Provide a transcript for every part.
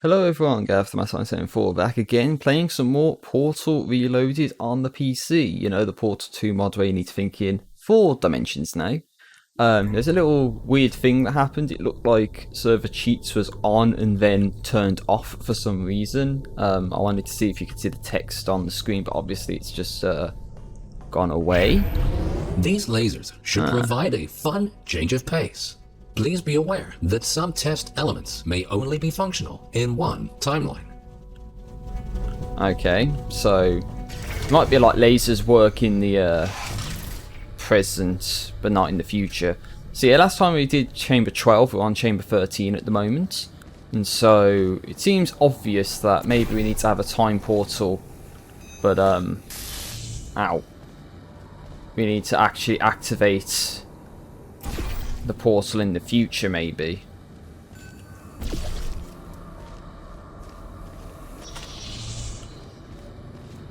Hello everyone, Gareth from my back again, playing some more Portal Reloaded on the PC. You know, the Portal 2 mod where you need to think in 4 dimensions now. There's a little weird thing that happened. It looked like server cheats was on and then turned off for some reason. I wanted to see if you could see the text on the screen, but obviously it's just gone away. These lasers should provide a fun change of pace. Please be aware that some test elements may only be functional in one timeline. Okay, so it might be like lasers work in the present, but not in the future. So yeah, last time we did Chamber 12, we're on Chamber 13 at the moment. And so it seems obvious that maybe we need to have a time portal, but we need to actually activate the portal in the future, maybe.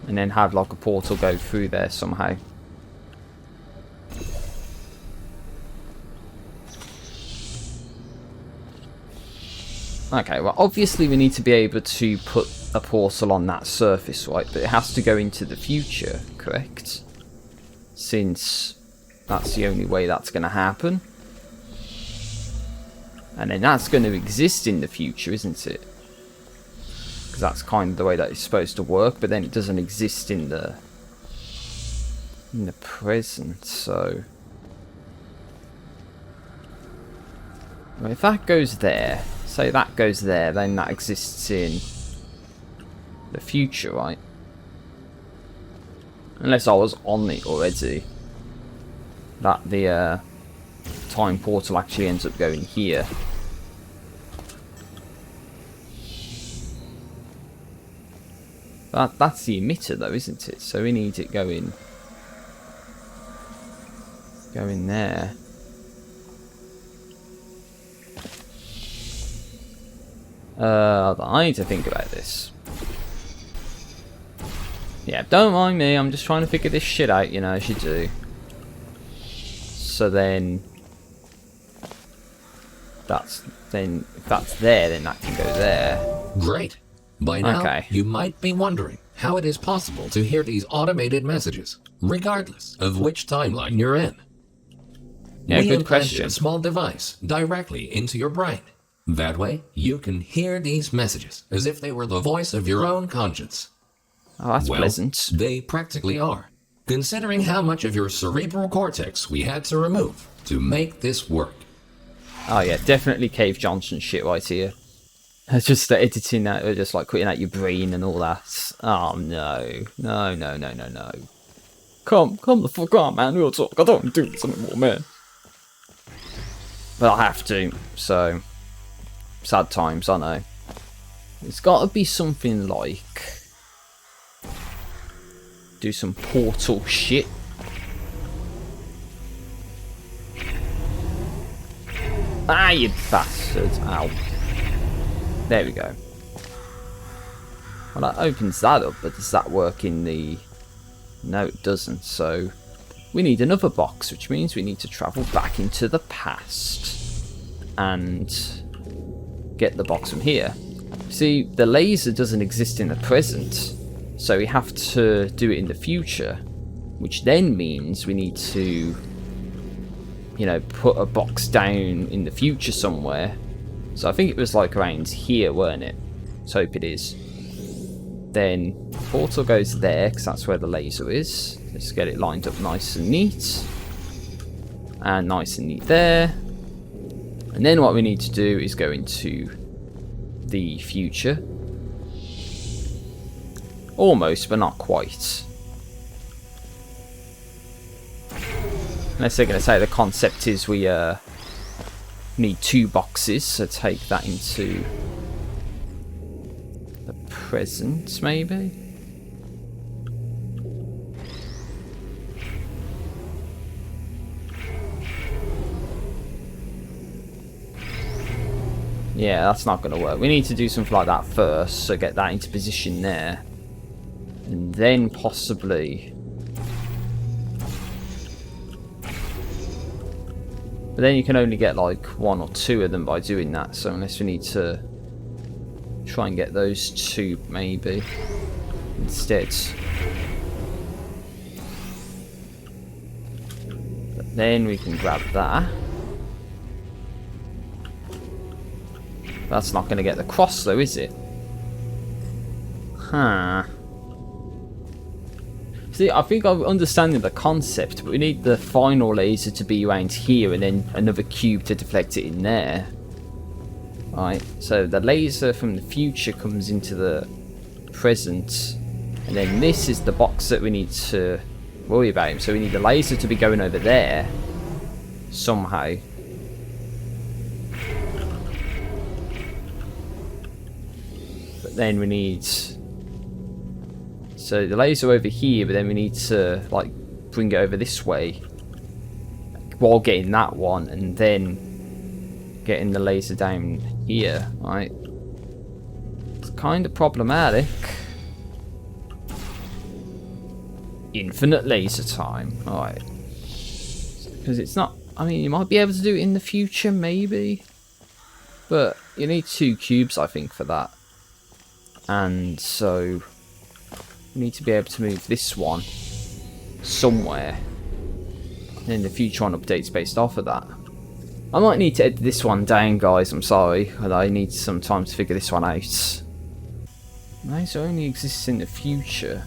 And then have like a portal go through there somehow. Okay, well obviously we need to be able to put a portal on that surface, right? But it has to go into the future, correct? Since that's the only way that's going to happen. And then that's going to exist in the future, isn't it? Because that's kind of the way that it's supposed to work, but then it doesn't exist in the present, so... Well, if that goes there, say that goes there, then that exists in the future, right? Unless I was on it already. That the time portal actually ends up going here. That's the emitter though, isn't it? So we need it going there. I need to think about this. Yeah, don't mind me, I'm just trying to figure this shit out, you know, as you do. So then if that's there, then that can go there. Great. By now, you might be wondering how it is possible to hear these automated messages, regardless of which timeline you're in. Yeah, we good question. implanted a small device directly into your brain. That way, you can hear these messages as if they were the voice of your own conscience. Oh, that's pleasant. They practically are, considering how much of your cerebral cortex we had to remove to make this work. Oh yeah, definitely Cave Johnson shit right here. It's just the editing that, or just like cutting out your brain and all that. Oh no. No. Come the fuck on, man. We'll talk. I don't want to do this anymore, man. But I have to, so... Sad times, I know. There's got to be something like... Do some portal shit. Ah, you bastard. Ow. There we go. Well, that opens that up, but does that work in the... No, it doesn't, so... We need another box, which means we need to travel back into the past. And... get the box from here. See, the laser doesn't exist in the present, so we have to do it in the future, which then means we need to, you know, put a box down in the future somewhere. So I think it was like around here, weren't it? Let's hope it is. Then portal goes there, because that's where the laser is. Let's get it lined up nice and neat. And nice and neat there. And then what we need to do is go into the future. Almost, but not quite. Unless they're going to say the concept is we need 2 boxes, so take that into the present, maybe? Yeah, that's not going to work. We need to do something like that first, so get that into position there. And then possibly... But then you can only get like 1 or 2 of them by doing that, so unless we need to try and get those two maybe instead. But then we can grab that. That's not going to get the cross though, is it? Huh. See, I think I'm understanding the concept, but we need the final laser to be around here and then another cube to deflect it in there. Right, so the laser from the future comes into the present, and then this is the box that we need to worry about. So we need the laser to be going over there somehow. But then we need... So the laser over here, but then we need to like bring it over this way while getting that one, and then getting the laser down here, right? It's kind of problematic. Infinite laser time, alright. Because it's not, I mean, you might be able to do it in the future, maybe. But you need 2 cubes, I think, for that. And so... need to be able to move this one somewhere, and then the future one updates based off of that. I might need to edit this one down, guys, I'm sorry, but I need some time to figure this one out. Laser only exists in the future,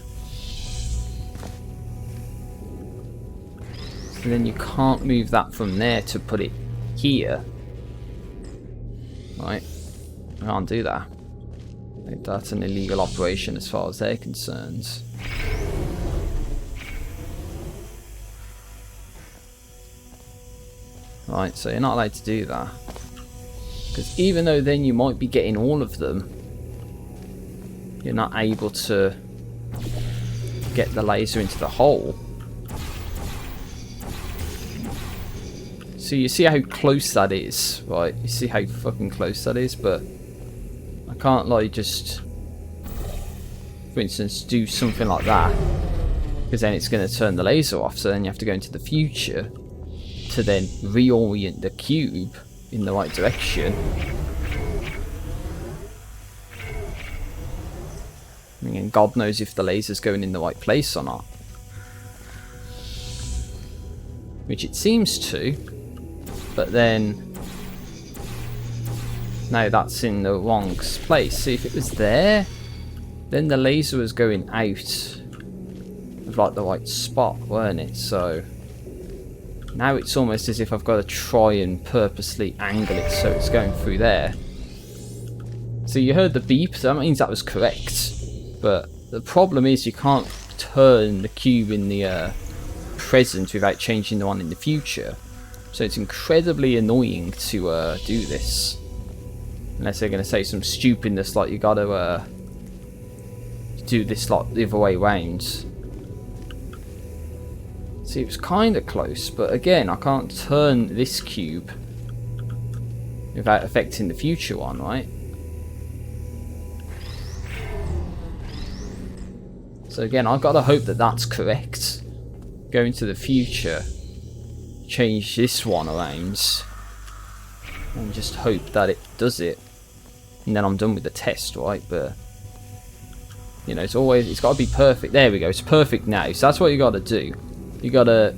so then you can't move that from there to put it here, right? I can't do that. That's an illegal operation as far as they're concerned. Right, so you're not allowed to do that. Because even though then you might be getting all of them, you're not able to get the laser into the hole. So you see how close that is, right? You see how fucking close that is, but... I can't like just, for instance, do something like that, because then it's going to turn the laser off, so then you have to go into the future to then reorient the cube in the right direction. I mean, God knows if the laser's going in the right place or not. Which it seems to, but then... No, that's in the wrong place. See, if it was there, then the laser was going out of like the right spot, weren't it? So now it's almost as if I've got to try and purposely angle it so it's going through there. So you heard the beep, so that means that was correct. But the problem is you can't turn the cube in the present without changing the one in the future. So it's incredibly annoying to do this. Unless they're going to say some stupidness like you got to do this like the other way round. See, it was kind of close, but again, I can't turn this cube without affecting the future one, right? So again, I've got to hope that that's correct. Go into the future, change this one around, and just hope that it does it. And then I'm done with the test, right? But you know, it's got to be perfect. There we go, it's perfect now. So that's what you got to do. You got to,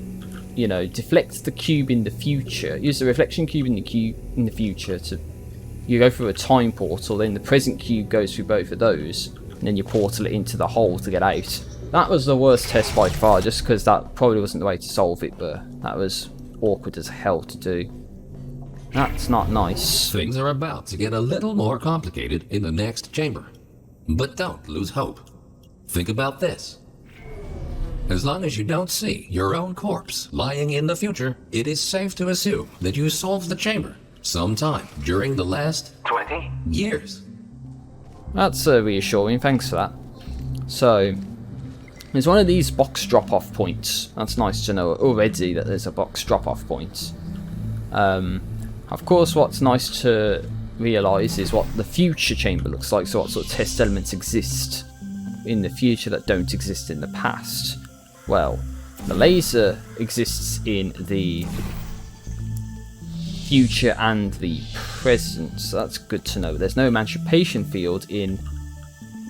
you know, deflect the cube in the future. Use the reflection cube in the future to, you go through a time portal. Then the present cube goes through both of those, and then you portal it into the hole to get out. That was the worst test by far, just because that probably wasn't the way to solve it. But that was awkward as hell to do. That's not nice. Things are about to get a little more complicated in the next chamber. But don't lose hope. Think about this. As long as you don't see your own corpse lying in the future, it is safe to assume that you solved the chamber sometime during the last 20 years. That's reassuring, thanks for that. So, there's one of these box drop-off points. That's nice to know already that there's a box drop-off point. Of course, what's nice to realise is what the future chamber looks like, so what sort of test elements exist in the future that don't exist in the past. Well, the laser exists in the future and the present, so that's good to know. There's no emancipation field in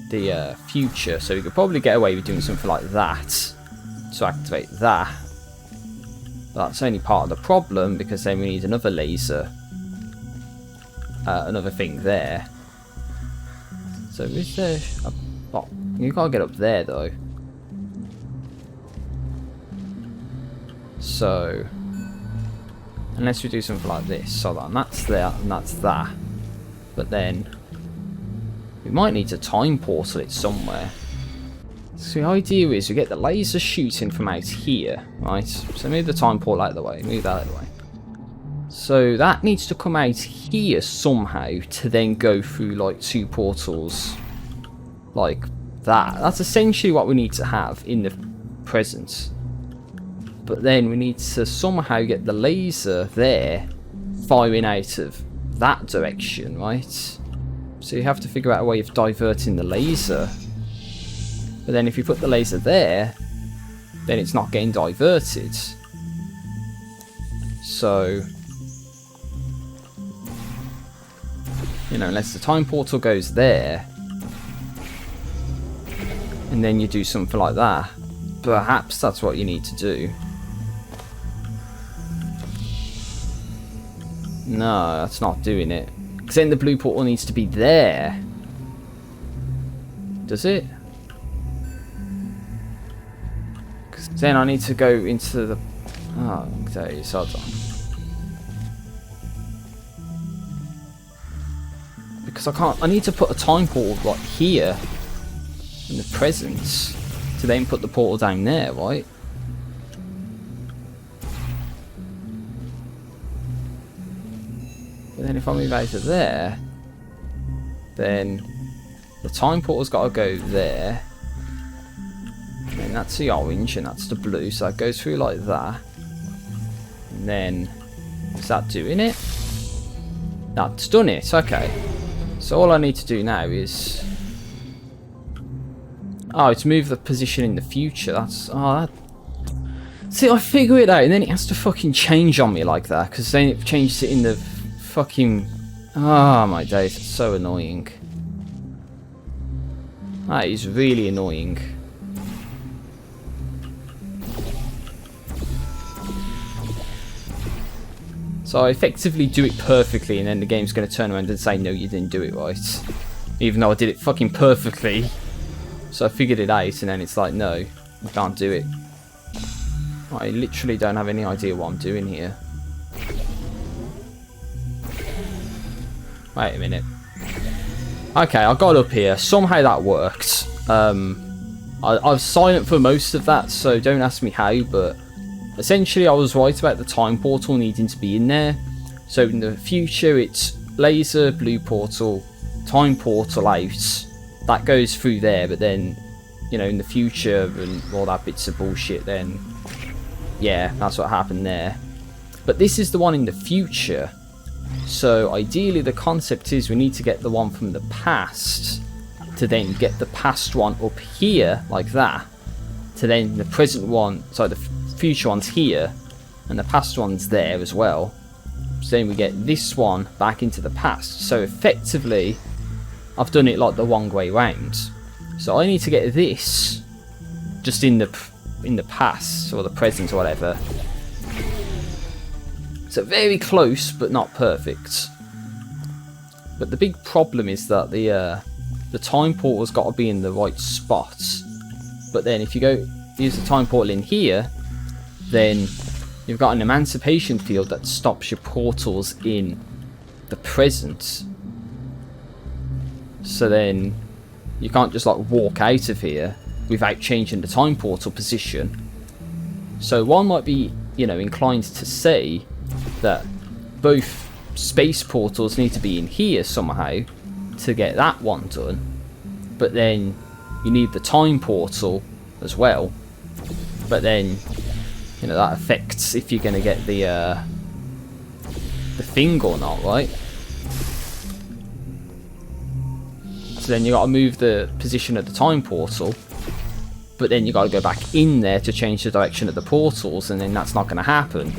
the future, so we could probably get away with doing something like that to activate that. But that's only part of the problem, because then we need another laser, another thing there. So is there oh, you can't get up there though. So unless we do something like this, so that's there and that's that. But then we might need to time portal it somewhere. So the idea is we get the laser shooting from out here, right? So move the time portal out of the way, move that out of the way. So that needs to come out here somehow to then go through like 2 portals like that. That's essentially what we need to have in the present. But then we need to somehow get the laser there firing out of that direction, right? So you have to figure out a way of diverting the laser. But then if you put the laser there, then it's not getting diverted. So, you know, unless the time portal goes there, and then you do something like that, perhaps that's what you need to do. No, that's not doing it. Because then the blue portal needs to be there. Does it? Because then I need to go into the... Oh, okay, so hold on. Because I can't... I need to put a time portal like here in the present to then put the portal down there, right? But then if I move out of there, then the time portal's got to go there. And that's the orange and that's the blue, so it goes through like that. And then, is that doing it? That's done it, okay. So all I need to do now is... Oh, it's move the position in the future, that's... Oh, that... See, I figure it out and then it has to fucking change on me like that, because then it changes it in the fucking... Oh my days, it's so annoying. That is really annoying. So I effectively do it perfectly and then the game's going to turn around and say, no, you didn't do it right. Even though I did it fucking perfectly. So I figured it out and then it's like, no, you can't do it. I literally don't have any idea what I'm doing here. Wait a minute. Okay, I got up here. Somehow that worked. I was silent for most of that, so don't ask me how, but essentially I was right about the time portal needing to be in there. So in the future it's laser, blue portal, time portal out. That goes through there, but then, you know, in the future and all that bits of bullshit, then yeah, that's what happened there. But this is the one in the future. So ideally the concept is we need to get the one from the past to then get the past one up here like that, to then the present one, sorry, the future one's here and the past one's there as well. So then we get this one back into the past. So effectively I've done it like the wrong way round. So I need to get this just in the past or the present or whatever. So very close, but not perfect. But the big problem is that the time portal's got to be in the right spot. But then if you go use the time portal in here, then you've got an emancipation field that stops your portals in the present. So then you can't just like walk out of here without changing the time portal position. So one might be, you know, inclined to say that both space portals need to be in here somehow to get that one done, but then you need the time portal as well. But then, you know, that affects if you're going to get the thing or not, right? So then you got to move the position of the time portal, but then you got to go back in there to change the direction of the portals, and then that's not going to happen.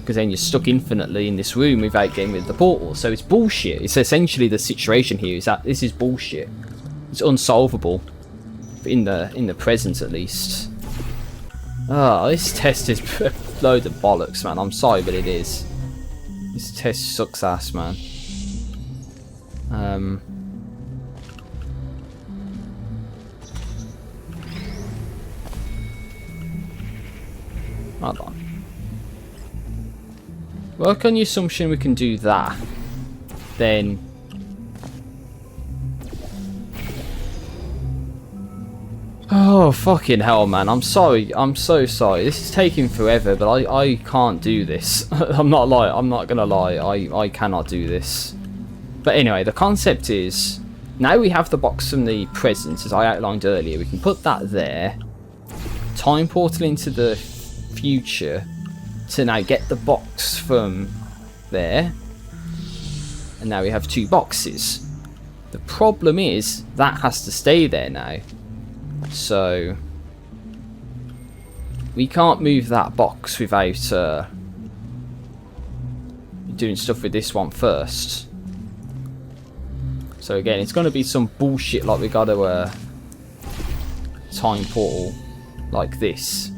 because then you're stuck infinitely in this room without getting rid of the portal. So it's bullshit. It's essentially the situation here is that this is bullshit. It's unsolvable in the present, at least. Oh, this test is a load of bollocks, man. I'm sorry, but it is. This test sucks ass, man. Hold on. Work on the assumption we can do that. Then... Oh, fucking hell, man. I'm sorry. I'm so sorry. This is taking forever, but I can't do this. I'm not gonna lie. I cannot do this. But anyway, the concept is... Now we have the box from the present, as I outlined earlier. We can put that there. Time portal into the future to now get the box from there, and now we have two boxes. The problem is that has to stay there now, so we can't move that box without doing stuff with this one first. So again, it's going to be some bullshit like we got to time portal like this.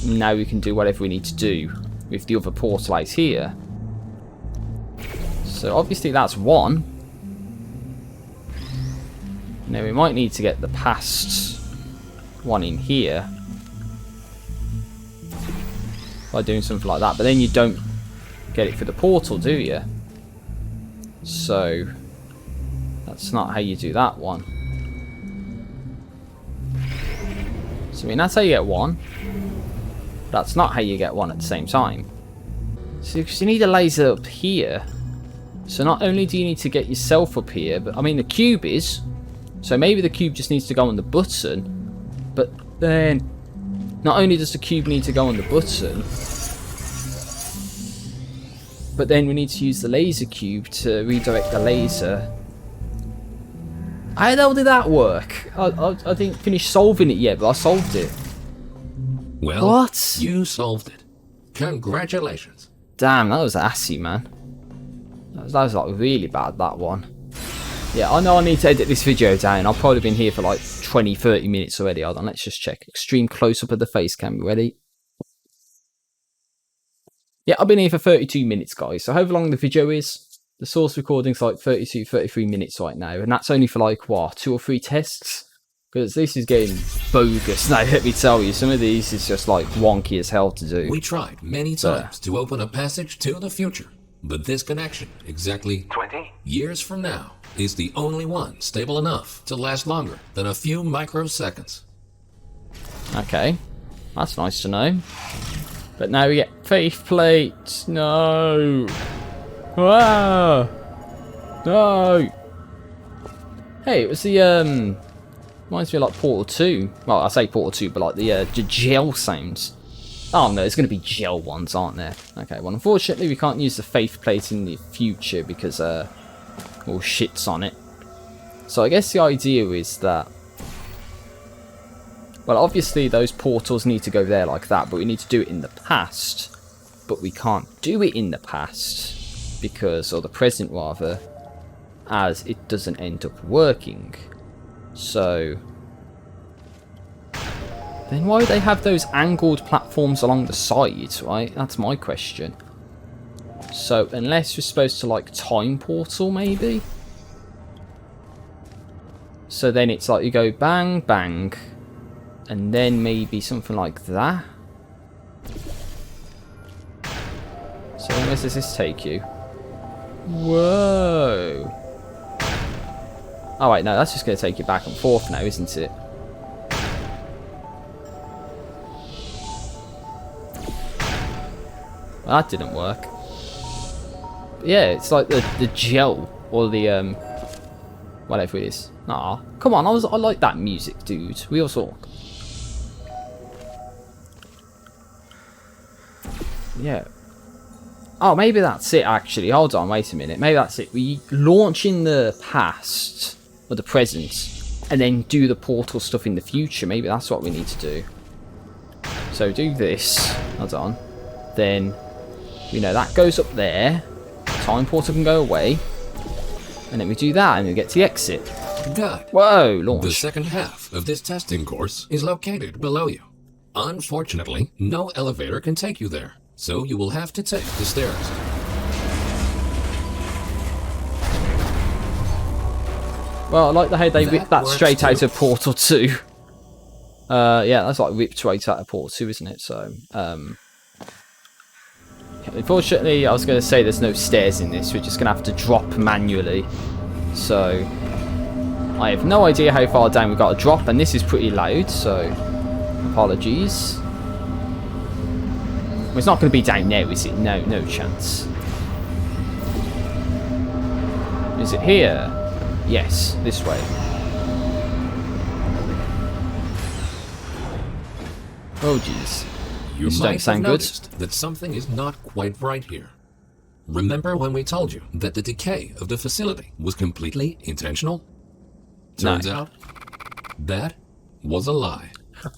Now we can do whatever we need to do with the other portal out here. So obviously that's one. Now we might need to get the past one in here by doing something like that, but then you don't get it for the portal, do you? So that's not how you do that one. So I mean, that's how you get one. That's not how you get one at the same time. So you need a laser up here. So not only do you need to get yourself up here, but I mean the cube is. So maybe the cube just needs to go on the button. But then, not only does the cube need to go on the button, but then we need to use the laser cube to redirect the laser. How the hell did that work? I didn't finish solving it yet, but I solved it. Well, What? You solved it. Congratulations. Damn, that was assy, man. That was like really bad, that one. Yeah, I know I need to edit this video down. I've probably been here for like 20-30 minutes already. Hold on, let's just check. Extreme close-up of the face cam. Ready? Yeah, I've been here for 32 minutes, guys. So however long the video is, the source recording's like 32-33 minutes right now. And that's only for like, what, 2 or 3 tests? Because this is getting bogus now, let me tell you. Some of these is just like wonky as hell to do. We tried many times to open a passage to the future, but this connection, exactly 20 years from now, is the only one stable enough to last longer than a few microseconds. Okay, that's nice to know. But now we get faith plate. No. Ah. No. Hey, it was the reminds me of like Portal 2. Well, I say Portal 2, but like the gel sounds. Oh no, there's going to be gel ones, aren't there? Okay, well unfortunately we can't use the faith plate in the future because all shit's on it. So I guess the idea is that, well obviously those portals need to go there like that, but we need to do it in the past. But we can't do it in the past because, or the present rather, as it doesn't end up working. So then why would they have those angled platforms along the sides, right? That's my question. So unless you're supposed to like time portal maybe? So then it's like you go bang, bang, and then maybe something like that. So where does this take you? Whoa. Oh wait, no, that's just going to take you back and forth now, isn't it? Well, that didn't work. But yeah, it's like the gel, or the, whatever it is. Aw, come on, I like that music, dude. Real talk. Yeah. Oh, maybe that's it, actually. Hold on, wait a minute. Maybe that's it. We launch in the past, or the present, and then do the portal stuff in the future. Maybe that's what we need to do. So do this. Hold on. Then, you know, that goes up there. Time portal can go away. And then we do that and we get to the exit. Good. Whoa, launch. The second half of this testing course is located below you. Unfortunately, no elevator can take you there, so you will have to take the stairs. Well, I like the how they whipped that works straight out too. of Portal 2. Yeah, that's like whipped right out of Portal 2, isn't it? So, unfortunately, I was going to say there's no stairs in this. We're just going to have to drop manually. So, I have no idea how far down we've got to drop, and this is pretty loud, so apologies. Well, it's not going to be down now, is it? No, no chance. Is it here? Yes, this way. Oh, jeez. You This might don't have sound good. noticed that something is not quite right here. Remember when we told you that the decay of the facility was completely intentional? Turns out, that was a lie.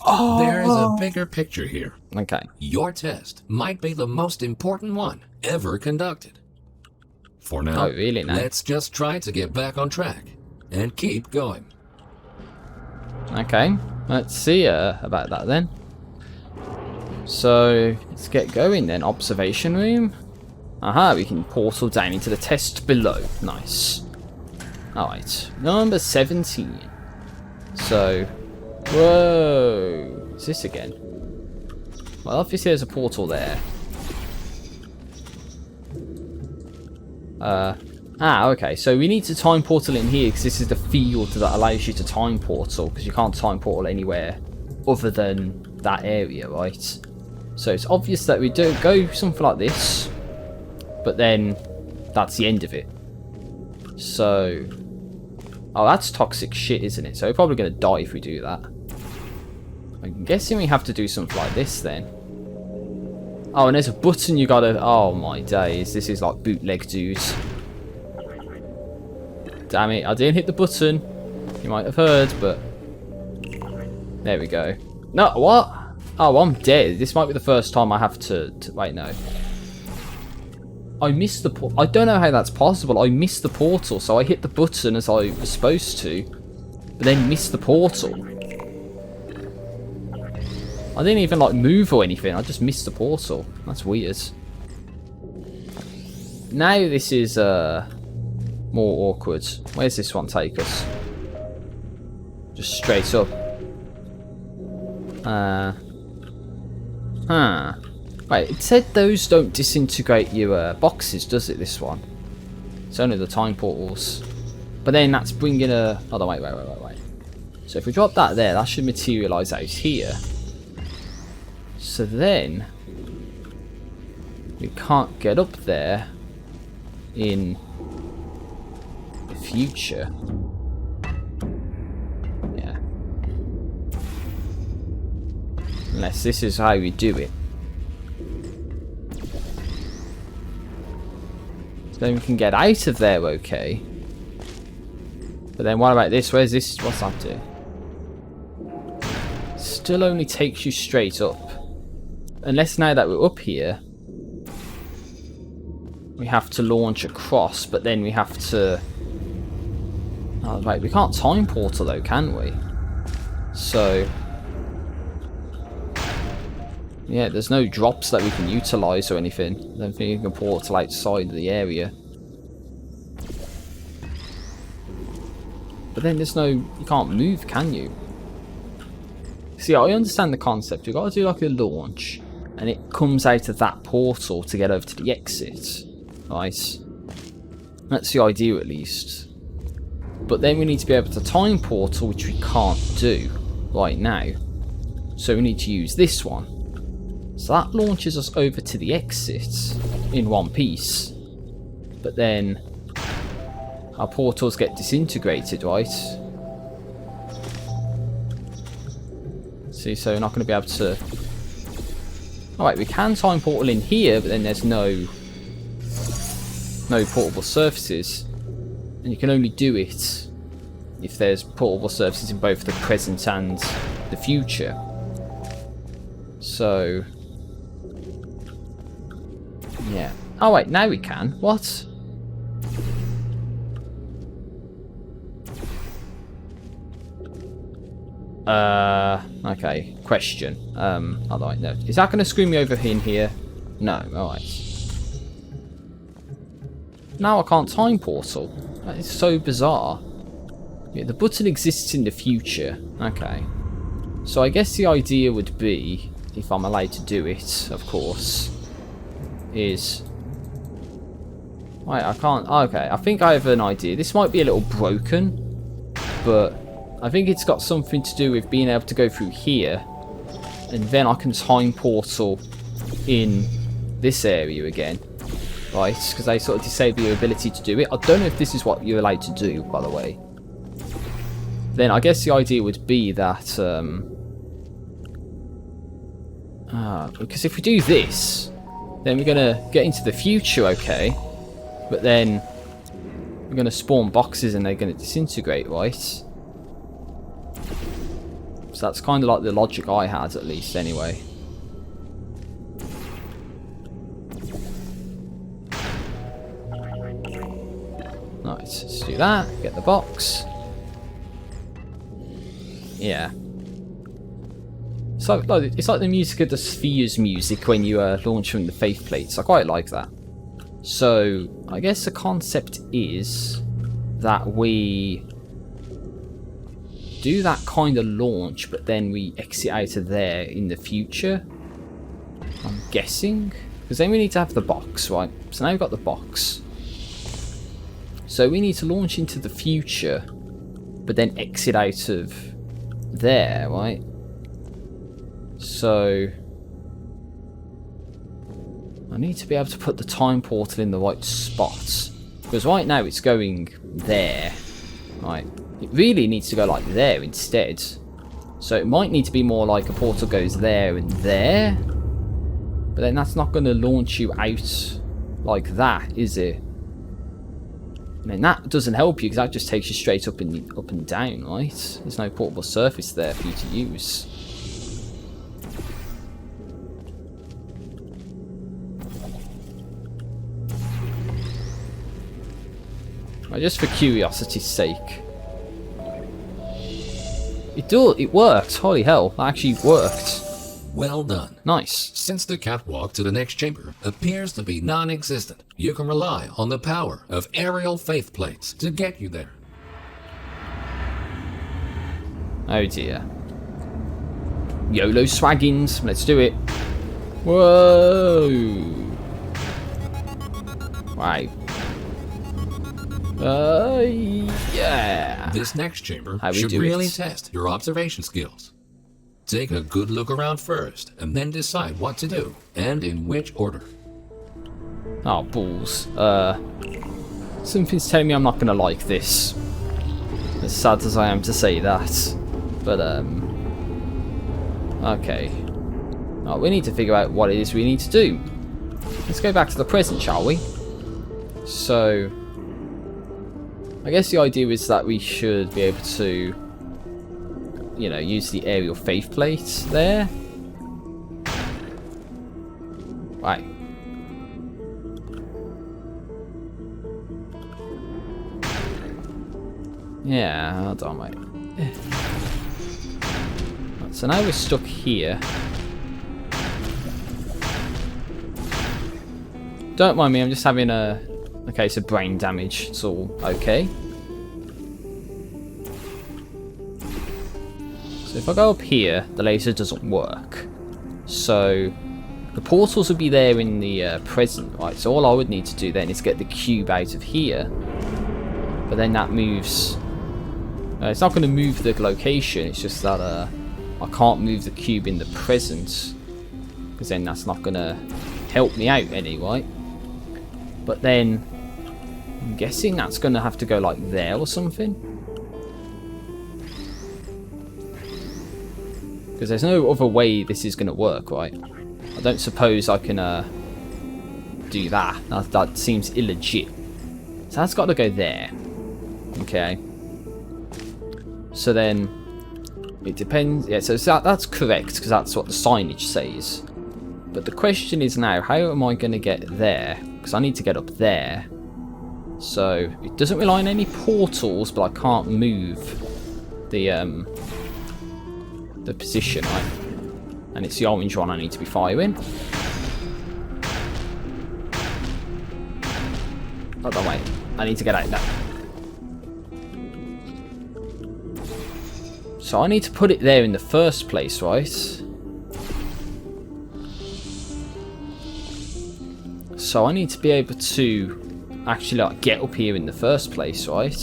Oh. There is a bigger picture here. Okay. Your test might be the most important one ever conducted. For now, Oh, really now? let's just try to get back on track and keep going. Okay. Let's see about that then. So, let's get going then. Observation room. Aha, we can portal down into the test below. Nice. Alright. Number 17. So, whoa. Is this again? Well, obviously there's a portal there. Okay, so we need to time portal in here because this is the field that allows you to time portal, because you can't time portal anywhere other than that area, right? So it's obvious that we do go something like this, but then that's the end of it. So, oh, that's toxic shit, isn't it? So we're probably going to die if we do that. I'm guessing we have to do something like this then. Oh, and there's a button you gotta... Oh my days, this is like bootleg dudes. Damn it, I didn't hit the button. You might have heard, but... There we go. No, what? Oh, I'm dead. This might be the first time I have to wait, no. I missed the... I don't know how that's possible. I missed the portal, so I hit the button as I was supposed to, but then missed the portal. I didn't even like move or anything. I just missed the portal. That's weird. Now this is more awkward. Where's this one take us? Just straight up. Wait, it said those don't disintegrate your boxes, does it, this one? It's only the time portals. But then that's bringing a... Hold on, wait. So if we drop that there, that should materialise out here. So then... we can't get up there in the future. Yeah. Unless this is how we do it. Then we can get out of there, okay. But then what about this? Where's this? What's that do? Still only takes you straight up. Unless now that we're up here, we have to launch across, but then we have to... Oh, wait, we can't time portal though, can we? So... yeah, there's no drops that we can utilise or anything. I don't think you can portal outside of the area. But then there's no... you can't move, can you? See, I understand the concept. You've got to do like a launch, and it comes out of that portal to get over to the exit. Right? That's the idea at least. But then we need to be able to time portal, which we can't do right now. So we need to use this one. So that launches us over to the exit in one piece. But then our portals get disintegrated, right? See, so we're not going to be able to... Alright, we can time portal in here, but then there's no portable surfaces. And you can only do it if there's portable surfaces in both the present and the future. So, yeah. Oh wait, now we can. What? Okay. Question. Alright, no. Is that going to screw me over in here? No, alright. Now I can't time portal. That is so bizarre. Yeah, the button exists in the future. Okay. So I guess the idea would be, if I'm allowed to do it, of course, is... Wait, I can't... Okay, I think I have an idea. This might be a little broken, but I think it's got something to do with being able to go through here, and then I can time portal in this area again. Right, because they sort of disable your ability to do it. I don't know if this is what you're allowed to do, by the way. Then I guess the idea would be that... because if we do this, then we're going to get into the future, okay? But then we're going to spawn boxes and they're going to disintegrate, right? So that's kind of like the logic I had, at least, anyway. Nice, let's do that. Get the box. Yeah. So it's like the music of the Spheres music when you launch from the faith plates. I quite like that. So I guess the concept is that we do that kind of launch, but then we exit out of there in the future. I'm guessing, because then we need to have the box, right? So now we've got the box. So we need to launch into the future, but then exit out of there, right? So I need to be able to put the time portal in the right spots, because right now it's going there, right? It really needs to go like there instead. So it might need to be more like a portal goes there and there, but then that's not going to launch you out like that, is it? I mean, that doesn't help you because that just takes you straight up and down, right? There's no portable surface there for you to use. Right, just for curiosity's sake. It worked. Holy hell, that actually worked. Well done. Nice. Since the catwalk to the next chamber appears to be non-existent, you can rely on the power of aerial faith plates to get you there. Oh dear. YOLO swaggins. Let's do it. Whoa. Wow. Yeah. This next chamber How we should do really it. test your observation skills. Take a good look around first, and then decide what to do, and in which order. Oh, balls. Something's telling me I'm not gonna like this. As sad as I am to say that. But, okay. Oh, we need to figure out what it is we need to do. Let's go back to the present, shall we? So, I guess the idea is that we should be able to, you know, use the aerial faith plates there. Right. Yeah, hold on, mate. Right, so now we're stuck here. Don't mind me, I'm just having a case of brain damage. It's all okay. So if I go up here, the laser doesn't work. So the portals will be there in the present, right? So all I would need to do then is get the cube out of here. But then that moves... it's not going to move the location, it's just that I can't move the cube in the present. Because then that's not going to help me out any, right? But then, I'm guessing that's going to have to go like there or something. Because there's no other way this is going to work, right? I don't suppose I can do that. That seems illegit. So that's got to go there. Okay. So then, It depends. Yeah, so that's correct, because that's what the signage says. But the question is now, how am I going to get there? Because I need to get up there. So it doesn't rely on any portals, but I can't move the position, right? And it's the orange one I need to be firing. Oh, no, wait. I need to get out of that. So I need to put it there in the first place, right? So I need to be able to actually like get up here in the first place, right?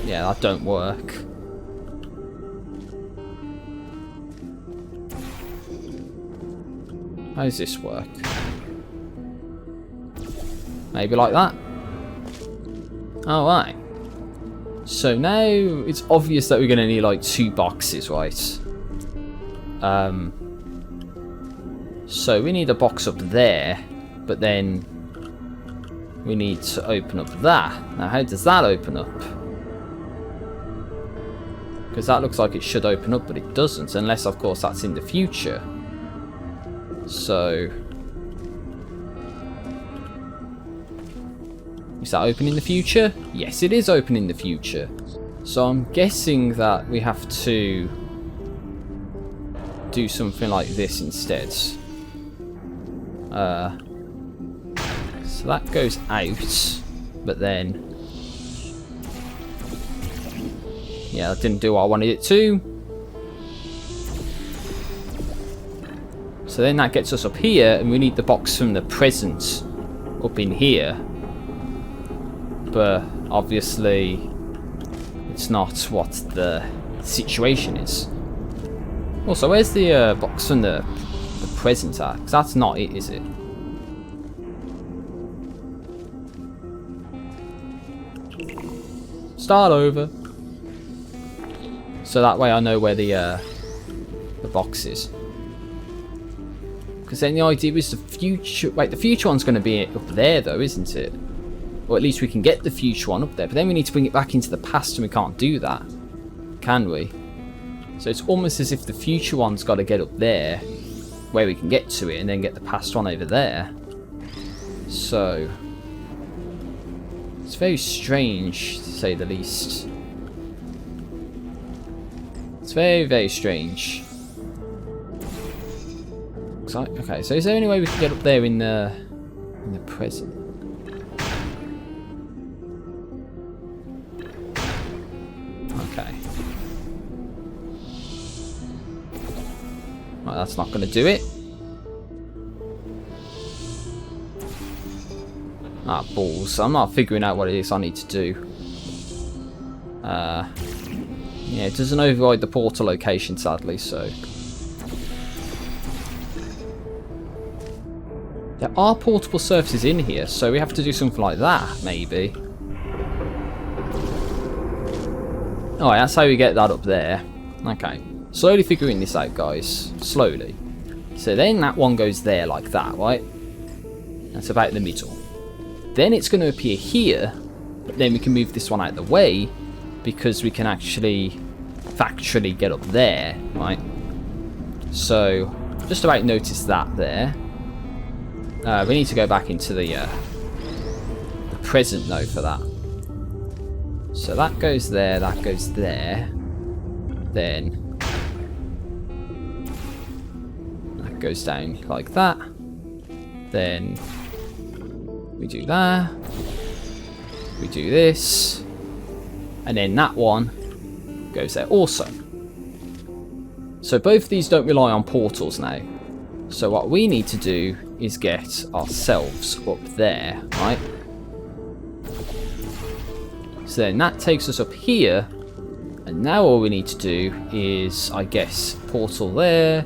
Yeah, that don't work. How does this work? Maybe like that. Alright. So now it's obvious that we're going to need like 2 boxes, right? So we need a box up there, but then we need to open up that. Now how does that open up? Because that looks like it should open up, but it doesn't, unless of course that's in the future. So is that open in the future? Yes, it is open in the future. So I'm guessing that we have to do something like this instead. So that goes out, but then yeah, that didn't do what I wanted it to. So then that gets us up here, and we need the box from the present up in here. But obviously it's not what the situation is. Also, where's the box from the present at? Because that's not it, is it? Start over. So that way I know where the box is. Because then the idea is the future... Wait, the future one's going to be up there though, isn't it? Or at least we can get the future one up there. But then we need to bring it back into the past, and we can't do that. Can we? So it's almost as if the future one's got to get up there, where we can get to it, and then get the past one over there. So it's very strange, to say the least. It's very, very strange. Okay, so is there any way we can get up there in the present? Okay. Right, that's not going to do it. Ah, balls. I'm not figuring out what it is I need to do. Yeah, it doesn't override the portal location, sadly, so... There are portable surfaces in here, so we have to do something like that, maybe. Alright, that's how we get that up there. Okay. Slowly figuring this out, guys. Slowly. So then that one goes there like that, right? That's about the middle. Then it's going to appear here, but then we can move this one out of the way, because we can actually factually get up there, right? So, just about notice that there. We need to go back into the present though for that. So that goes there, that goes there. Then that goes down like that. Then we do that. We do this. And then that one goes there also. So both of these don't rely on portals now. So what we need to do is get ourselves up there, right? So then that takes us up here, and now all we need to do is, I guess, portal there,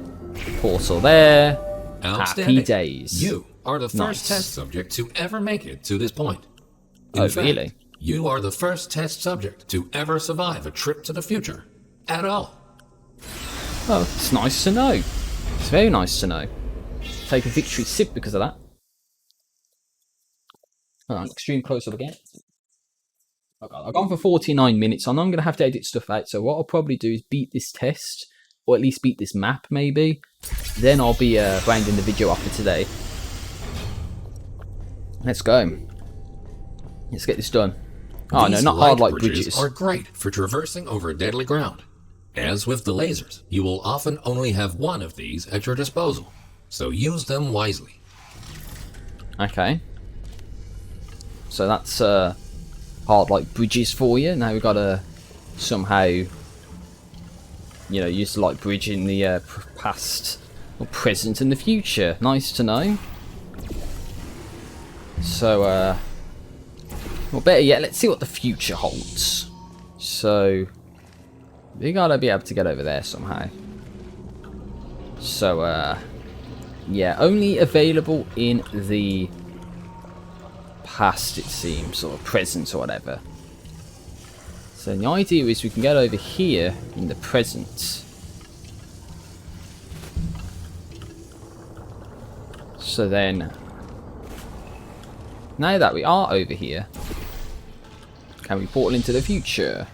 happy days. You are the first test subject to ever make it to this point. Oh, really? You are the first test subject to ever survive a trip to the future, at all. Oh, it's nice to know. It's very nice to know. Take a victory sip because of that. Alright, extreme close up again. I've gone for 49 minutes. I know I'm going to have to edit stuff out. So what I'll probably do is beat this test. Or at least beat this map, maybe. Then I'll be rounding the video off for today. Let's go. Let's get this done. Oh no, not hard like bridges. Are great for traversing over deadly ground. As with the lasers, you will often only have one of these at your disposal, so use them wisely. Okay. So that's hard like bridges for you. Now we've got to somehow, you know, use the like bridge in the past, or present, and the future. Nice to know. So, well, better yet, let's see what the future holds. So, we gotta be able to get over there somehow. So, yeah, only available in the past, it seems, or present, or whatever. So the idea is we can get over here in the present. So then, now that we are over here, can we portal into the future?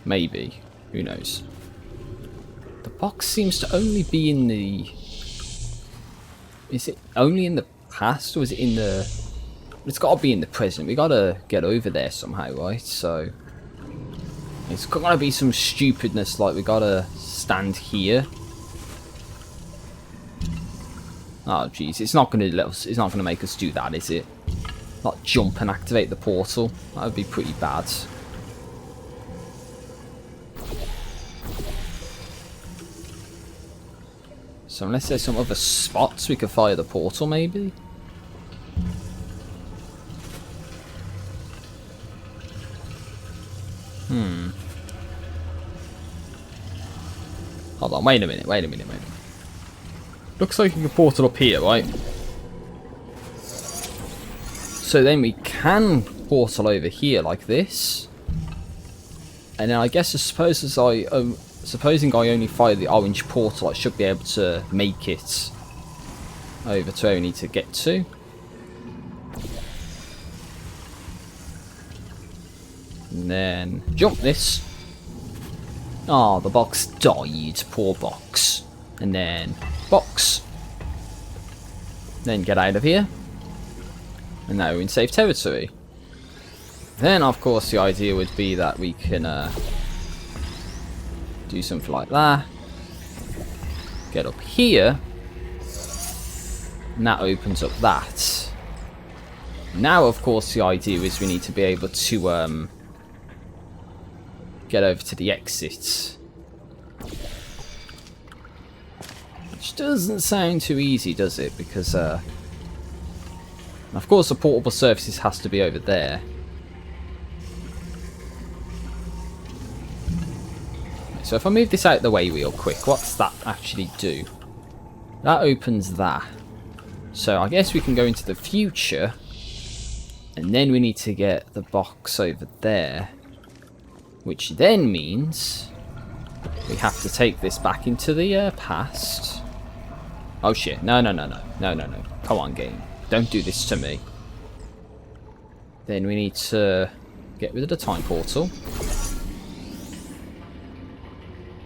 Maybe. Who knows? The box seems to only be in the... Is it only in the past, or is it in the... It's got to be in the present. We got to get over there somehow, right? So it's got to be some stupidness like we got to stand here. Oh jeez, it's not going to let us. It's not going to make us do that, is it? Not jump and activate the portal. That would be pretty bad. So unless there's some other spots we could fire the portal, maybe. Hold on, wait a minute. Looks like you can portal up here, right? So then we can portal over here like this. And then I guess supposing I only fire the orange portal, I should be able to make it over to where we need to get to. And then jump this. Oh, the box died. Poor box. And then box. Then get out of here. And now we're in safe territory. Then, of course, the idea would be that we can do something like that. Get up here. And that opens up that. Now, of course, the idea is we need to be able to get over to the exit. Which doesn't sound too easy, does it? Because, of course, the portable surfaces has to be over there. So if I move this out of the way real quick, what's that actually do? That opens that. So I guess we can go into the future. And then we need to get the box over there. Which then means we have to take this back into the past. Oh shit, no. Come on, game. Don't do this to me. Then we need to get rid of the time portal.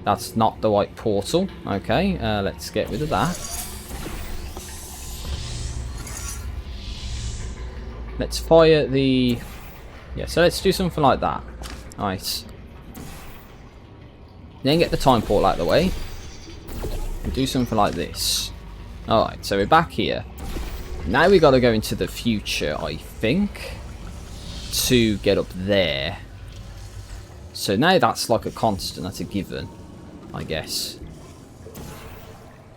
That's not the right portal. Okay, let's get rid of that. Let's fire the... Yeah, so let's do something like that. Nice. Then get the time portal out of the way. And do something like this. Alright, so we're back here. Now we got to go into the future, I think, to get up there. So now that's like a constant, that's a given, I guess.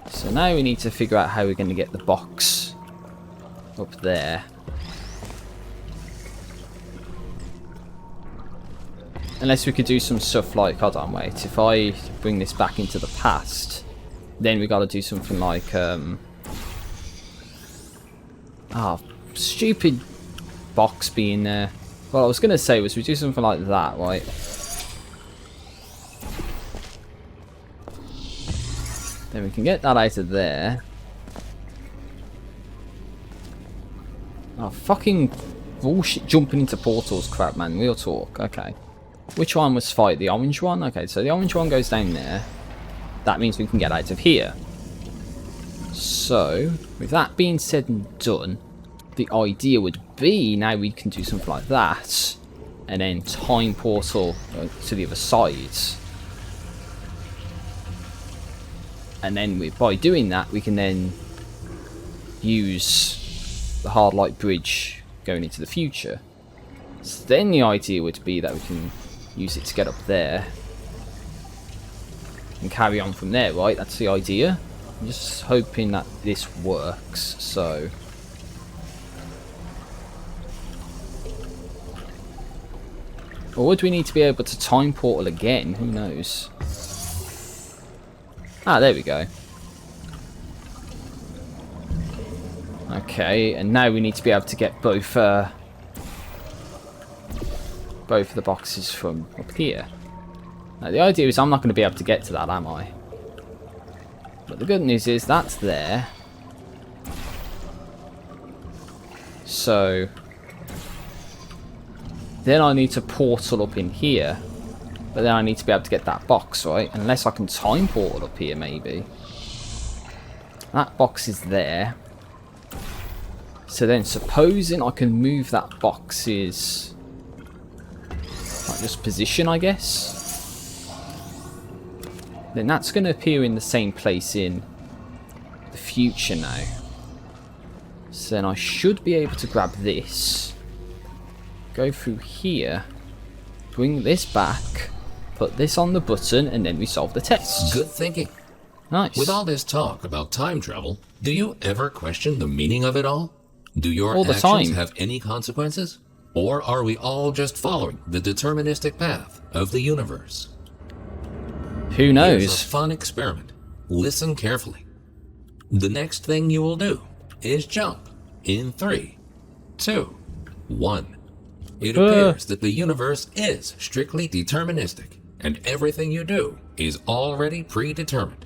So now we need to figure out how we're going to get the box up there. Unless we could do some stuff like, hold on, wait, if I bring this back into the past, then we got to do something like, stupid box being there. What I was going to say was we do something like that, right? Then we can get that out of there. Oh, fucking... bullshit jumping into portals crap, man. Real talk. Okay. Which one was fight? The orange one? Okay, so the orange one goes down there. That means we can get out of here. So, with that being said and done, the idea would be now we can do something like that. And then time portal to the other side. And then by doing that, we can then use the hard light bridge going into the future. So then the idea would be that we can use it to get up there and carry on from there, right? That's the idea. I'm just hoping that this works. So or would we need to be able to time portal again? Who knows? Ah, there we go. Okay, and now we need to be able to get both of the boxes from up here. Now the idea is I'm not going to be able to get to that, am I? But the good news is that's there. So then I need to portal up in here. But then I need to be able to get that box, right? Unless I can time portal up here, maybe. That box is there. So then, supposing I can move that box's like just position, I guess. Then that's going to appear in the same place in the future now. So then I should be able to grab this, go through here, bring this back, put this on the button, and then we solve the test. Good thinking. Nice. With all this talk about time travel, do you ever question the meaning of it all? Do your all the actions time. have any consequences? Or are we all just following the deterministic path of the universe? Who knows? Here's a fun experiment. Listen carefully. The next thing you will do is jump in 3, 2, 1. It appears that the universe is strictly deterministic, and everything you do is already predetermined.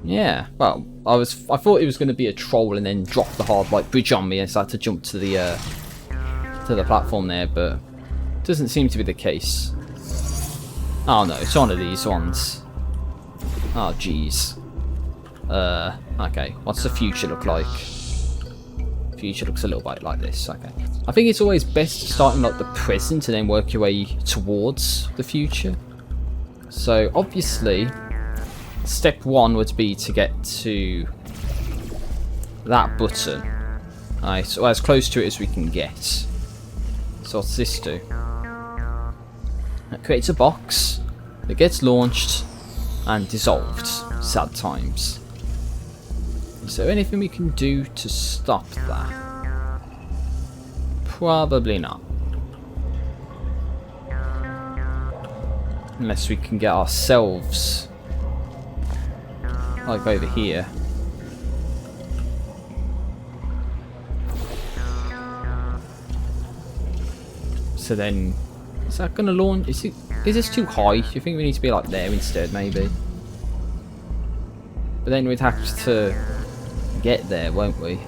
Yeah, well, I thought it was going to be a troll and then drop the hard light bridge on me, and so I had to jump to the platform there, but it doesn't seem to be the case. Oh no, it's one of these ones. Oh jeez. Okay, what's the future look like? Future looks a little bit like this. Okay, I think it's always best starting like the present and then work your way towards the future. So obviously step 1 would be to get to that button. Alright, so as close to it as we can get. So what's this do? It creates a box that gets launched and dissolved. Sad times. Is there anything we can do to stop that? Probably not. Unless we can get ourselves like over here. So then, is that gonna launch? Is this too high? Do you think we need to be like there instead, maybe? But then we'd have to get there, won't we?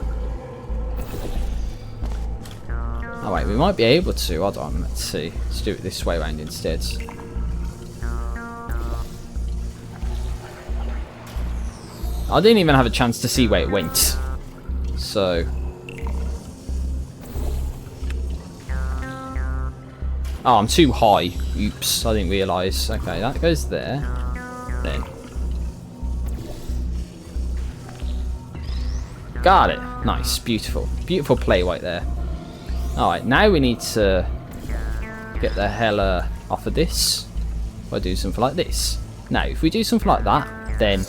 Oh wait, we might be able to. Hold on, let's see. Let's do it this way around instead. I didn't even have a chance to see where it went. So oh, I'm too high. Oops, I didn't realise. Okay, that goes there. Then. Got it. Nice. Beautiful. Beautiful play right there. Alright, now we need to get the hell off of this. By do something like this. Now, if we do something like that, then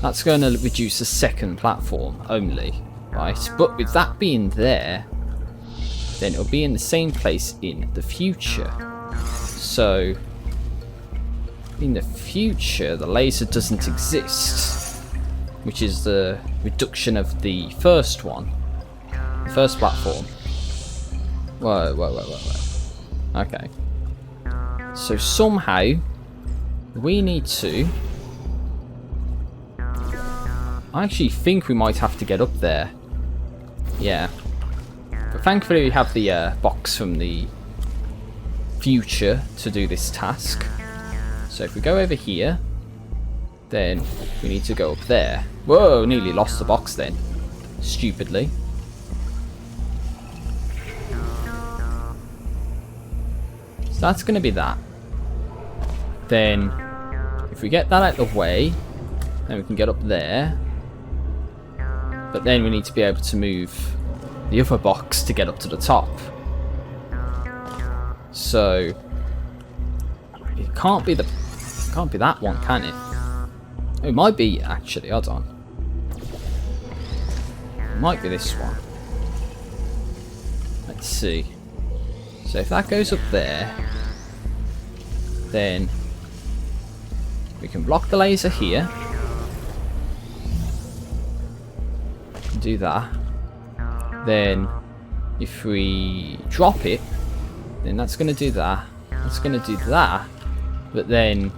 that's going to reduce the second platform only. Right? But with that being there, then it'll be in the same place in the future. So, in the future, the laser doesn't exist, which is the reduction of the first one, the first platform. Whoa. Okay. So somehow, we need to... I actually think we might have to get up there. Yeah. But thankfully we have the box from the future to do this task. So if we go over here, then we need to go up there. Whoa, nearly lost the box then. Stupidly. So that's going to be that. Then, if we get that out of the way, then we can get up there. But then we need to be able to move the other box to get up to the top. So, it can't be that one, can it? It might be, actually, hold on. It might be this one. Let's see. So if that goes up there, then we can block the laser here. Do that. Then if we drop it, then that's going to do that. That's going to do that. But then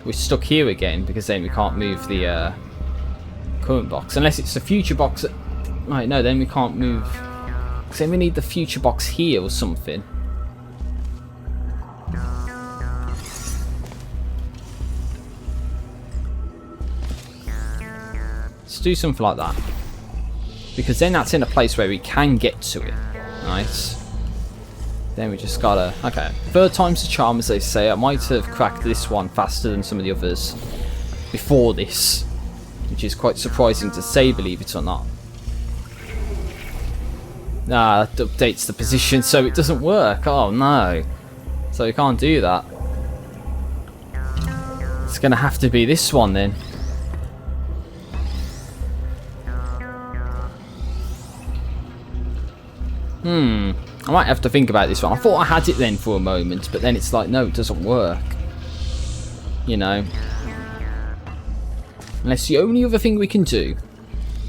we're stuck here again because then we can't move the current box. Unless it's the future box. Right, no, then we can't move. Because then we need the future box here or something. Let's do something like that. Because then that's in a place where we can get to it. Nice. Then we just gotta... Okay. Third time's the charm, as they say. I might have cracked this one faster than some of the others before this. Which is quite surprising to say, believe it or not. Nah, that updates the position so it doesn't work. Oh no. So we can't do that. It's gonna have to be this one then. I might have to think about this one. I thought I had it then for a moment, but then it's like, no, it doesn't work. You know. Unless the only other thing we can do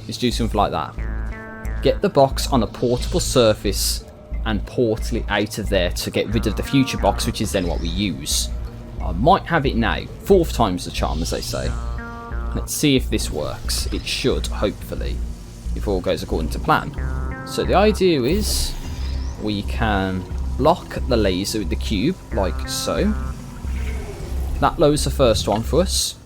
is do something like that. Get the box on a portable surface and portal it out of there to get rid of the future box, which is then what we use. I might have it now. Fourth time's the charm, as they say. Let's see if this works. It should, hopefully, if all goes according to plan. So the idea is we can block the laser with the cube, like so. That lowers the first one for us.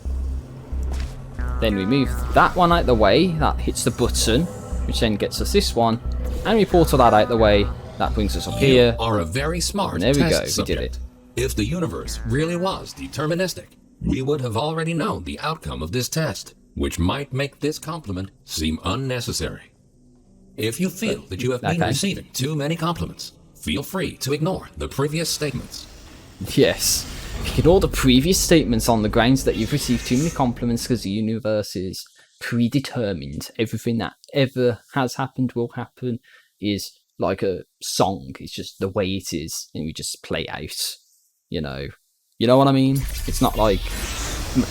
Then we move that one out the way. That hits the button, which then gets us this one. And we portal that out the way. That brings us up here. You are a very smart and there we go, subject. we did it. If the universe really was deterministic, we would have already known the outcome of this test, which might make this compliment seem unnecessary. If you feel that you have been receiving too many compliments, feel free to ignore the previous statements. Yes. Ignore the previous statements on the grounds that you've received too many compliments because the universe is predetermined. Everything that ever has happened will happen is like a song. It's just the way it is, and we just play out. You know what I mean? It's not like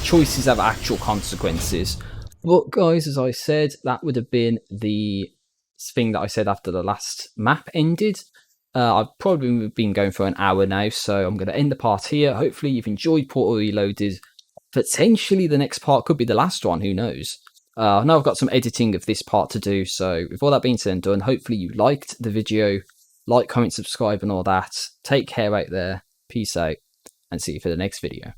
choices have actual consequences. But guys, as I said, that would have been the thing that I said after the last map ended. I've probably been going for an hour now, so I'm going to end the part here. Hopefully you've enjoyed Portal Reloaded. Potentially the next part could be the last one, who knows. I know I've got some editing of this part to do, so with all that being said and done, hopefully you liked the video. Like, comment, subscribe and all that. Take care out there. Peace out, and see you for the next video.